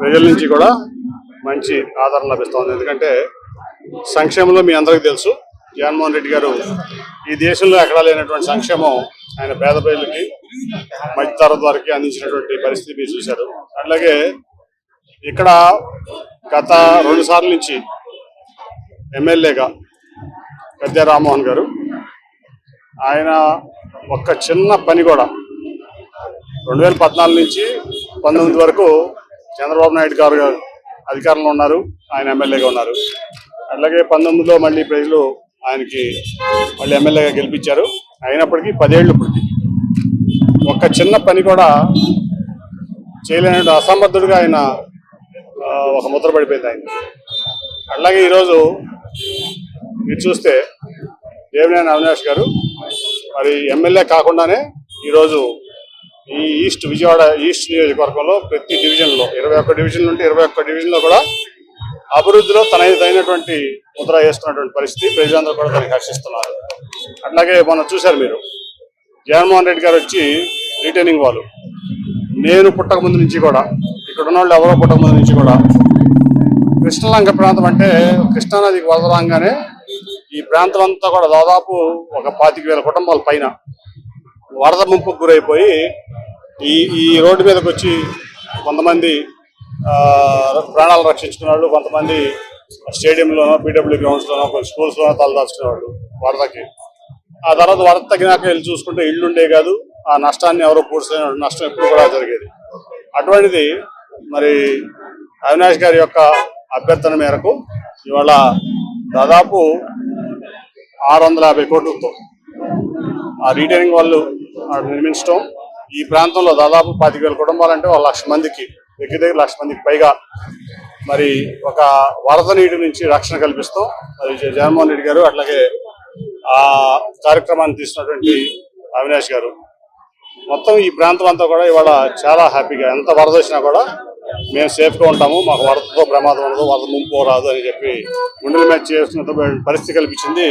ప్రజల నుంచి కూడా మంచి ఆదరణ లభిస్తుంది. ఎందుకంటే సంక్షేమంలో మీ అందరికీ తెలుసు, జగన్మోహన్ రెడ్డి గారు ఈ దేశంలో ఎక్కడా లేనటువంటి సంక్షేమం ఆయన పేద ప్రజలకి మధ్యతరగతి వారికి అందించినటువంటి పరిస్థితి మీరు చూశారు. అట్లాగే ఇక్కడ గత 2 సార్లు నుంచి ఎమ్మెల్యేగా గద్దె రామ్మోహన్ గారు ఆయన ఒక్క చిన్న పని కూడా 2014 నుంచి 19 వరకు చంద్రబాబు నాయుడు గారు అధికారంలో ఉన్నారు, ఆయన ఎమ్మెల్యేగా ఉన్నారు. అట్లాగే 19లో మళ్ళీ ప్రజలు ఆయనకి మళ్ళీ ఎమ్మెల్యేగా గెలిపించారు. అయినప్పటికీ 10 ఏళ్ళు ఇప్పటికి ఒక్క చిన్న పని కూడా చేయలేనట్టు అసమర్థుడిగా ఆయన ఒక ముద్ర పడిపోయింది ఆయన. అట్లాగే ఈరోజు మీరు చూస్తే దేవినేని అవినాష్ గారు మరి ఎమ్మెల్యే కాకుండానే ఈరోజు ఈ విజయవాడ ఈస్ట్ నియోజకవర్గంలో ప్రతి డివిజన్లో 21 డివిజన్లు ఉంటే 21 డివిజన్లో కూడా అభివృద్ధిలో తనదైనటువంటి ముద్ర వేస్తున్నటువంటి పరిస్థితి, ప్రజలందరూ కూడా దాన్ని హర్షిస్తున్నారు. అట్లాగే మనం చూశారు మీరు, జగన్మోహన్ రెడ్డి గారు వచ్చి రిటైనింగ్ వాళ్ళు నేను పుట్టక ముందు నుంచి కూడా, ఇక్కడ ఉన్న వాళ్ళు ఎవరో పుట్టక ముందు నుంచి కూడా కృష్ణలంక ప్రాంతం అంటే కృష్ణానదికి వదలంగానే ఈ ప్రాంతం అంతా కూడా దాదాపు ఒక 25,000 కుటుంబాల పైన వరద ముంపుకు గురైపోయి ఈ రోడ్డు మీదకి వచ్చి కొంతమంది ప్రాణాలు రక్షించుకునే వాళ్ళు, కొంతమంది స్టేడియంలోనో పీడబ్ల్యూ గ్రౌండ్స్లోనో కొన్ని స్కూల్స్లోనో తలదాచుకునేవాళ్ళు వరదకి. ఆ తర్వాత వరద తగ్గినాక వెళ్ళి చూసుకుంటే ఇళ్ళు ఉండే కాదు, ఆ నష్టాన్ని ఎవరో పూడ్చలేని నష్టం ఎప్పుడు కూడా జరిగేది. అటువంటిది మరి అవినాష్ గారి యొక్క అభ్యర్థన మేరకు ఇవాళ దాదాపు 650 కోట్లతో ఆ రిటైనింగ్ వాళ్ళు నిర్మించడం, ఈ ప్రాంతంలో దాదాపు 25,000 కుటుంబాలంటే 1,00,000 మందికి దగ్గర 1,00,000 మందికి పైగా మరి ఒక వరద నీటి నుంచి రక్షణ కల్పిస్తాం. అది జగన్మోహన్ రెడ్డి గారు, అట్లాగే ఆ కార్యక్రమాన్ని తీసుకున్నటువంటి అవినాష్ గారు, మొత్తం ఈ ప్రాంతం అంతా కూడా ఇవాళ చాలా హ్యాపీగా, ఎంత వరద వచ్చినా కూడా మేము సేఫ్గా ఉంటాము, మాకు వరదతో ప్రమాదం ఉండదు, వరద ముంపు రాదు అని చెప్పి గుండెల మీద చేస్తున్న పరిస్థితి కల్పించింది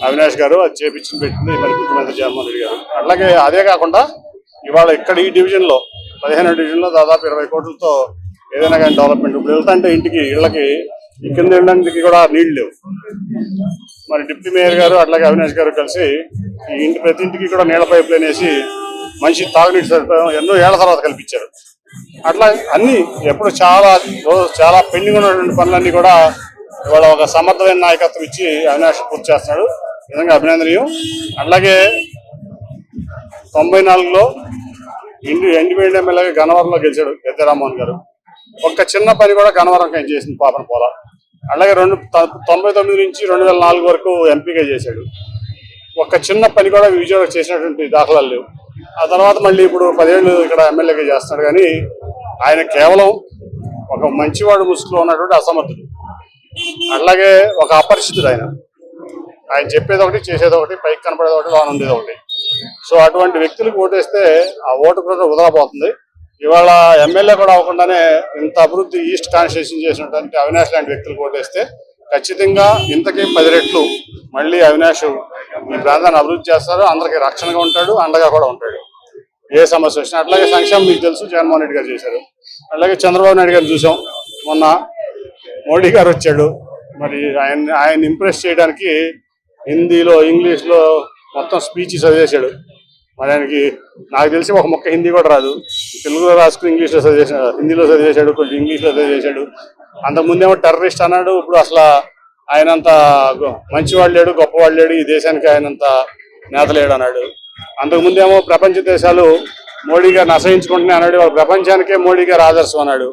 అవినాష్ గారు. అది చేపించింది పెట్టింది మరి ముఖ్యమంత్రి జగన్మోహన్ రెడ్డి గారు. అట్లాగే అదే కాకుండా ఇవాళ ఇక్కడ ఈ డివిజన్లో 15 డివిజన్లో దాదాపు 20 కోట్లతో ఏదైనా కానీ డెవలప్మెంట్. ఇప్పుడు వెళ్తుంటే ఇంటికి ఇళ్ళకి కింద వెళ్ళడానికి కూడా నీళ్లు లేవు. మరి డిప్యూటీ మేయర్ గారు అట్లాగే అవినాష్ గారు కలిసి ఈ ఇంటి ప్రతి ఇంటికి కూడా నీళ్ల పైప్ లైన్ వేసి మంచి తాగునీటి సదుపాయం ఎన్నో ఏళ్ల తర్వాత కల్పించారు. అట్లా అన్ని ఎప్పుడు చాలా పెండింగ్ ఉన్నటువంటి పనులన్నీ కూడా ఇవాళ ఒక సమర్థమైన నాయకత్వం ఇచ్చి అవినాష్ పూర్తి చేస్తున్నాడు. నిజంగా అభినందనీయం. అట్లాగే 94లో ఇండిపెండెంట్ ఎమ్మెల్యేగా గన్నవరంలో గెలిచాడు గద్దె రామ్మోహన్ గారు. ఒక్క చిన్న పని కూడా గన్నవరంకి ఆయన చేసింది పాపన పోల. అలాగే 99 నుంచి 2004 వరకు ఎంపీగా చేశాడు. ఒక్క చిన్న పని కూడా విజయవాడ చేసినటువంటి దాఖలాలు లేవు. ఆ తర్వాత మళ్ళీ ఇప్పుడు 10 ఏళ్ళు ఇక్కడ ఎమ్మెల్యేగా చేస్తున్నాడు. కానీ ఆయన కేవలం ఒక మంచివాడు ముసుగులో ఉన్నటువంటి అసమర్థుడు, అట్లాగే ఒక అపరిచితుడు. ఆయన చెప్పేది ఒకటి, చేసేది ఒకటి, పైకి కనపడేది ఒకటి, లోన ఉండేది ఒకటి. సో అటువంటి వ్యక్తులకు ఓటేస్తే ఆ ఓటు కూడా వదలబోతుంది. ఇవాళ ఎమ్మెల్యే కూడా అవ్వకుండానే ఇంత అభివృద్ధి ఈస్ట్ కాన్స్టిట్యూషన్ చేసినటువంటి అవినాష్ లాంటి వ్యక్తులకు ఓటేస్తే ఖచ్చితంగా ఇంతకీ 10 రెట్లు మళ్ళీ అవినాష్ ఈ ప్రాంతాన్ని అభివృద్ధి చేస్తారు. అందరికీ రక్షణగా ఉంటాడు, అండగా కూడా ఉంటాడు ఏ సమస్య వచ్చినా. అట్లాగే సంక్షేమం మీకు తెలుసు, జగన్మోహన్ రెడ్డి గారు చేశారు. అలాగే చంద్రబాబు నాయుడు గారు చూసాం, మొన్న మోడీ గారు వచ్చాడు. మరి ఆయన ఇంప్రెస్ చేయడానికి హిందీలో ఇంగ్లీష్లో మొత్తం స్పీచ్ చదివేశాడు. మరి ఆయనకి నాకు తెలిసి ఒక మొక్క హిందీ కూడా రాదు, తెలుగులో రాసుకుని ఇంగ్లీష్లో చదివేశాడు, హిందీలో చదివేశాడు, కొంచెం ఇంగ్లీష్లో చదివేశాడు. అంతకుముందేమో టెర్రరిస్ట్ అన్నాడు, ఇప్పుడు అసలు ఆయనంత మంచివాడు లేడు, గొప్పవాడు లేడు, ఈ దేశానికి ఆయనంత నేత లేడు అన్నాడు. అంతకుముందేమో ప్రపంచ దేశాలు మోడీ గారిని అసహించుకుంటున్నాయి అన్నాడు, వాళ్ళ ప్రపంచానికే మోడీ గారు ఆదర్శం అన్నాడు.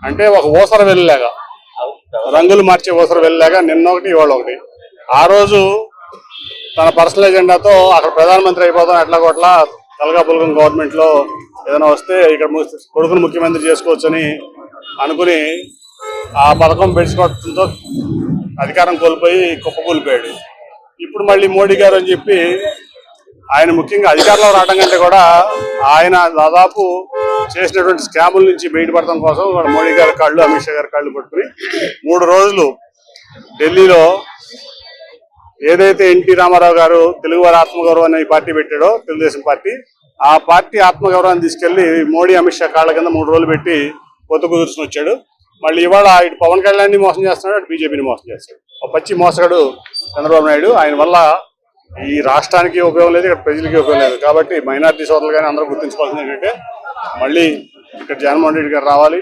అంటే ఒక ఊసర వెళ్ళలేగా, రంగులు మార్చే ఊసర వెళ్ళలేగా నిన్న ఒకటి ఇవాళ ఒకటి. ఆ రోజు తన పర్సనల్ ఎజెండాతో అక్కడ ప్రధానమంత్రి అయిపోతాం, ఎట్లా కొట్లా తలగాపులగం గవర్నమెంట్లో ఏదైనా వస్తే ఇక్కడ కొడుకును ముఖ్యమంత్రి చేసుకోవచ్చని అనుకుని ఆ పథకం పెంచుకోవడంతో అధికారం కోల్పోయి కుప్పకూలిపోయాడు. ఇప్పుడు మళ్ళీ మోడీ గారు అని చెప్పి ఆయన ముఖ్యంగా అధికారంలో రావడం కంటే కూడా ఆయన దాదాపు చేసినటువంటి స్కాముల నుంచి బయటపడటం కోసం మోడీ గారి కాళ్ళు, అమిత్ షా గారి కాళ్ళు పట్టుకుని 3 రోజులు ఢిల్లీలో ఏదైతే ఎన్టీ రామారావు గారు తెలుగువారి ఆత్మగౌరవం అనే పార్టీ పెట్టాడో, తెలుగుదేశం పార్టీ, ఆ పార్టీ ఆత్మగౌరవాన్ని తీసుకెళ్లి మోడీ, అమిత్ షా కాళ్ళ కింద 3 రోజులు పెట్టి పొత్తు కుదుర్చుని వచ్చాడు. మళ్ళీ ఇవాళ ఇటు పవన్ కళ్యాణ్ని మోసం చేస్తున్నాడు, అటు బీజేపీని మోసం చేస్తాడు. ఒక పచ్చి మోసగాడు చంద్రబాబు నాయుడు. ఆయన వల్ల ఈ రాష్ట్రానికి ఉపయోగం లేదు, ఇక్కడ ప్రజలకి ఉపయోగం లేదు. కాబట్టి మైనారిటీ సోదరులు కానీ అందరూ గుర్తుంచుకోవాల్సింది ఏంటంటే మళ్ళీ ఇక్కడ జగన్మోహన్ రెడ్డి గారు రావాలి,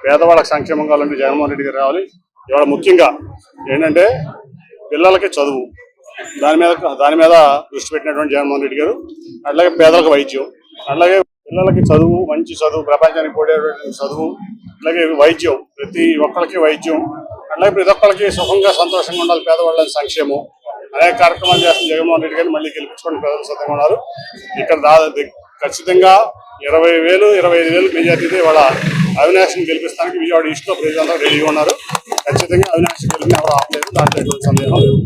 పేదవాళ్ళకి సంక్షేమం కావాలంటే జగన్మోహన్ రెడ్డి గారు రావాలి. ఇవాళ ముఖ్యంగా ఏంటంటే పిల్లలకి చదువు, దాని మీద దృష్టి పెట్టినటువంటి జగన్మోహన్ రెడ్డి గారు. అట్లాగే పేదలకు వైద్యం, అట్లాగే పిల్లలకి చదువు, మంచి చదువు, ప్రపంచానికి పోయేటువంటి చదువు, అట్లాగే వైద్యం, ప్రతి ఒక్కరికి వైద్యం, అట్లాగే ప్రతి ఒక్కరికి సుఖంగా సంతోషంగా ఉండాలి, పేదవాళ్ళని సంక్షేమం అనేక కార్యక్రమాలు చేస్తున్న జగన్మోహన్ రెడ్డి గారిని మళ్ళీ గెలిపించుకోండి, ప్రజలు సిద్ధంగా ఉన్నారు. ఇక్కడ ఖచ్చితంగా 20,000, 25,000 మెజార్టీతో ఇవాళ అవినాష్ని గెలిపిస్తానికి విజయవాడ ఈస్ట్లో ప్రజలందరూ రెడీగా ఉన్నారు. ఖచ్చితంగా అవినాష్ గెలిపిన ఎవరు ఆపలేదు, దాంట్లో ఎటువంటి సందేహం లేదు.